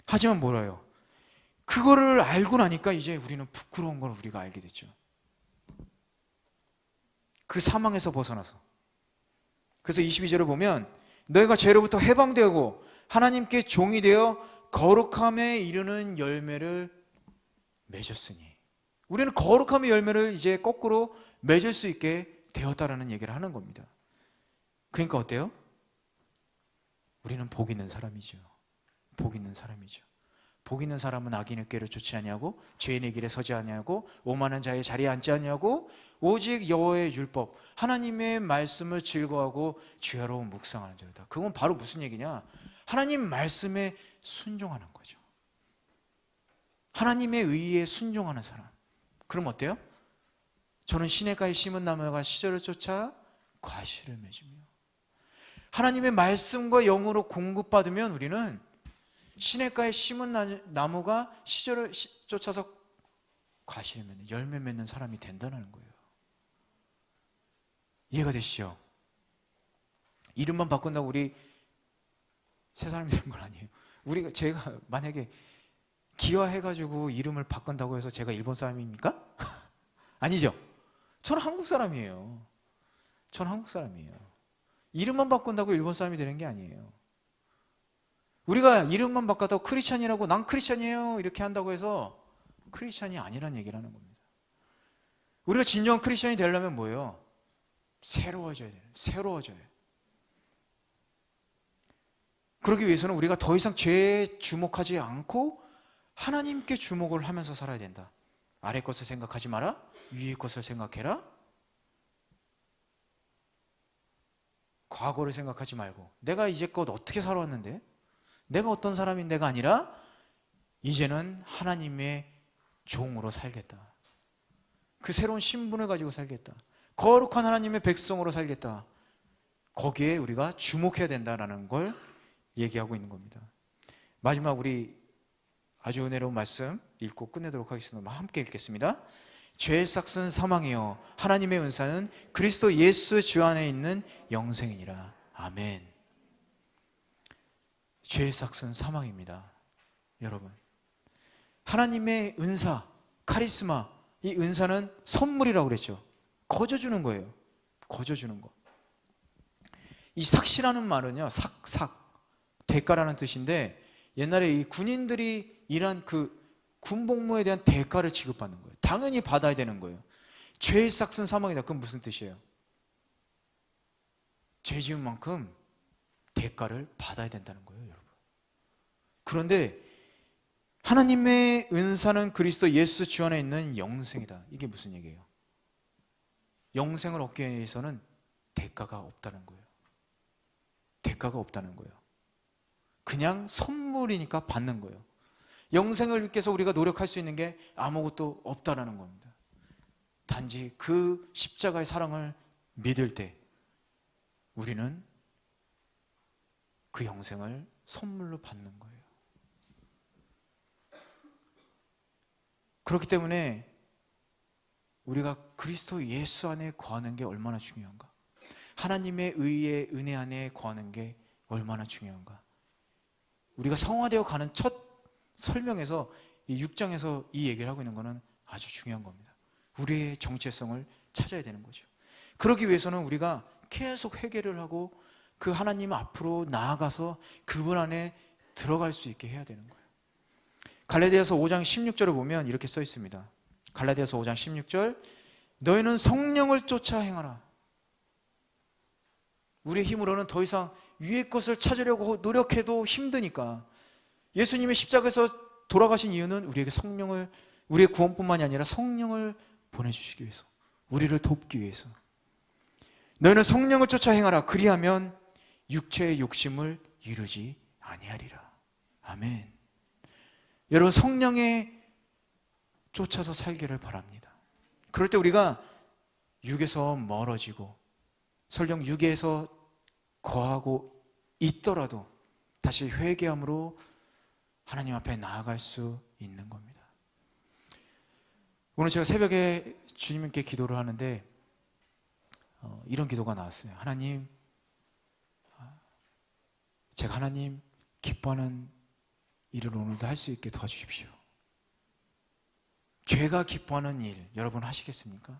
하지만 뭐라요? 그거를 알고 나니까 이제 우리는 부끄러운 걸 우리가 알게 됐죠. 그 사망에서 벗어나서. 그래서 22절을 보면 너희가 죄로부터 해방되고 하나님께 종이 되어 거룩함에 이르는 열매를 맺었으니, 우리는 거룩함의 열매를 이제 거꾸로 맺을 수 있게 되었다라는 얘기를 하는 겁니다. 그러니까 어때요? 우리는 복 있는 사람이죠. 복 있는 사람이죠. 복 있는 사람은 악인의 꾀를 쫓지 아니하고 죄인의 길에 서지 아니하고 오만한 자의 자리에 앉지 아니하고 오직 여호와의 율법 하나님의 말씀을 즐거워하고 주야로 묵상하는 자다. 그건 바로 무슨 얘기냐? 하나님 말씀에 순종하는 거죠. 하나님의 의에 순종하는 사람. 그럼 어때요? 저는 시냇가에 심은 나무가 시절을 쫓아 과실을 맺으며. 하나님의 말씀과 영으로 공급받으면 우리는 시냇가에 심은 나무가 시절을 쫓아서 과실을 맺는, 열매 맺는 사람이 된다는 거예요. 이해가 되시죠? 이름만 바꾼다고 우리 새 사람이 되는 건 아니에요. 제가 만약에 기화해가지고 이름을 바꾼다고 해서 제가 일본 사람입니까? 아니죠. 저는 한국 사람이에요. 저는 한국 사람이에요. 이름만 바꾼다고 일본 사람이 되는 게 아니에요. 우리가 이름만 바꿨다고 크리스찬이라고 난 크리스찬이에요 이렇게 한다고 해서 크리스찬이 아니란 얘기를 하는 겁니다. 우리가 진정한 크리스찬이 되려면 뭐예요? 새로워져야 돼요. 새로워져야 돼요. 그러기 위해서는 우리가 더 이상 죄에 주목하지 않고 하나님께 주목을 하면서 살아야 된다. 아래 것을 생각하지 마라. 위의 것을 생각해라. 과거를 생각하지 말고 내가 이제껏 어떻게 살아왔는데, 내가 어떤 사람인데가 아니라 이제는 하나님의 종으로 살겠다. 그 새로운 신분을 가지고 살겠다. 거룩한 하나님의 백성으로 살겠다. 거기에 우리가 주목해야 된다는 걸 얘기하고 있는 겁니다. 마지막 우리 아주 은혜로운 말씀 읽고 끝내도록 하겠습니다. 함께 읽겠습니다. 죄의 삭은 사망이요 하나님의 은사는 그리스도 예수 주 안에 있는 영생이니라. 아멘. 죄의 삭은 사망입니다. 여러분, 하나님의 은사, 카리스마, 이 은사는 선물이라고 그랬죠. 거저주는 거예요. 거저주는 거. 이 삭시라는 말은요, 대가라는 뜻인데, 옛날에 이 군인들이 일한 그 군복무에 대한 대가를 지급받는 거예요. 당연히 받아야 되는 거예요. 죄의 삭은 사망이다. 그건 무슨 뜻이에요? 죄 지은 만큼 대가를 받아야 된다는 거예요, 여러분. 그런데 하나님의 은사는 그리스도 예수 주 안에 있는 영생이다. 이게 무슨 얘기예요? 영생을 얻기 위해서는 대가가 없다는 거예요. 대가가 없다는 거예요. 그냥 선물이니까 받는 거예요. 영생을 위해 우리가 노력할 수 있는 게 아무것도 없다라는 겁니다. 단지 그 십자가의 사랑을 믿을 때 우리는 그 영생을 선물로 받는 거예요. 그렇기 때문에 우리가 그리스도 예수 안에 거하는 게 얼마나 중요한가? 하나님의 의의 은혜 안에 거하는 게 얼마나 중요한가? 우리가 성화되어 가는 첫 설명에서 이 6장에서 이 얘기를 하고 있는 것은 아주 중요한 겁니다. 우리의 정체성을 찾아야 되는 거죠. 그러기 위해서는 우리가 계속 회개를 하고 그 하나님 앞으로 나아가서 그분 안에 들어갈 수 있게 해야 되는 거예요. 갈라디아서 5장 16절을 보면 이렇게 써 있습니다. 갈라디아서 5장 16절, 너희는 성령을 쫓아 행하라. 우리의 힘으로는 더 이상 위의 것을 찾으려고 노력해도 힘드니까 예수님의 십자가에서 돌아가신 이유는 우리에게 성령을, 우리의 구원뿐만이 아니라 성령을 보내주시기 위해서, 우리를 돕기 위해서. 너희는 성령을 쫓아 행하라. 그리하면 육체의 욕심을 이루지 아니하리라. 아멘. 여러분, 성령에 쫓아서 살기를 바랍니다. 그럴 때 우리가 육에서 멀어지고 설령 육에서 거하고 있더라도 다시 회개함으로 하나님 앞에 나아갈 수 있는 겁니다. 오늘 제가 새벽에 주님께 기도를 하는데 이런 기도가 나왔어요. 하나님, 제가 하나님 기뻐하는 일을 오늘도 할 수 있게 도와주십시오. 죄가 기뻐하는 일 여러분 하시겠습니까?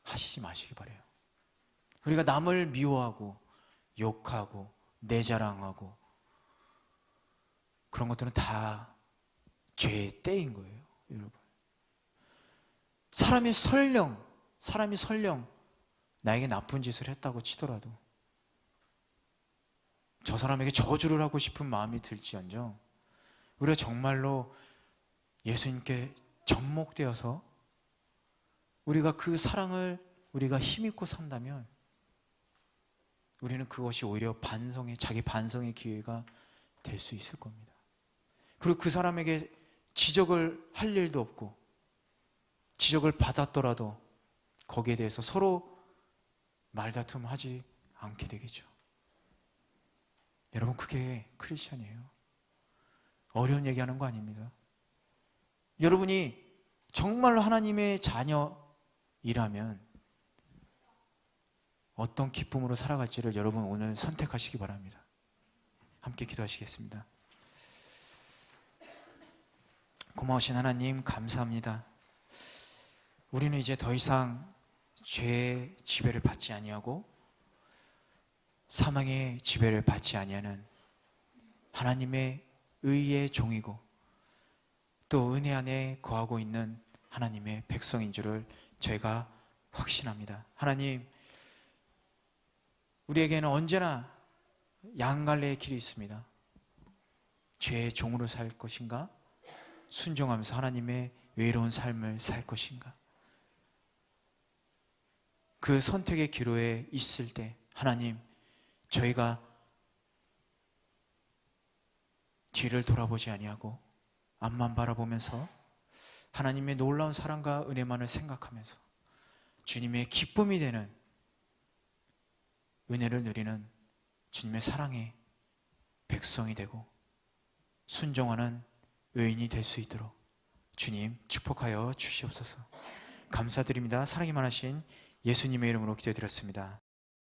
하시지 마시기 바라요. 우리가 남을 미워하고 욕하고 내 자랑하고 그런 것들은 다 죄의 때인 거예요, 여러분. 사람이 설령 나에게 나쁜 짓을 했다고 치더라도 저 사람에게 저주를 하고 싶은 마음이 들지언정 우리가 정말로 예수님께 접목되어서 우리가 그 사랑을 우리가 힘입고 산다면 우리는 그것이 오히려 자기 반성의 기회가 될 수 있을 겁니다. 그리고 그 사람에게 지적을 할 일도 없고 지적을 받았더라도 거기에 대해서 서로 말다툼하지 않게 되겠죠. 여러분, 그게 크리스천이에요. 어려운 얘기하는 거 아닙니다. 여러분이 정말로 하나님의 자녀이라면 어떤 기쁨으로 살아갈지를 여러분 오늘 선택하시기 바랍니다. 함께 기도하시겠습니다. 고마우신 하나님, 감사합니다. 우리는 이제 더 이상 죄의 지배를 받지 아니하고 사망의 지배를 받지 아니하는 하나님의 의의 종이고 또 은혜 안에 거하고 있는 하나님의 백성인 줄을 저희가 확신합니다. 하나님, 우리에게는 언제나 양갈래의 길이 있습니다. 죄의 종으로 살 것인가? 순종하면서 하나님의 의로운 삶을 살 것인가? 그 선택의 기로에 있을 때 하나님, 저희가 뒤를 돌아보지 아니하고 앞만 바라보면서 하나님의 놀라운 사랑과 은혜만을 생각하면서 주님의 기쁨이 되는 은혜를 누리는 주님의 사랑의 백성이 되고 순종하는 의인이 될 수 있도록 주님 축복하여 주시옵소서. 감사드립니다. 사랑이 많으신 예수님의 이름으로 기도드렸습니다.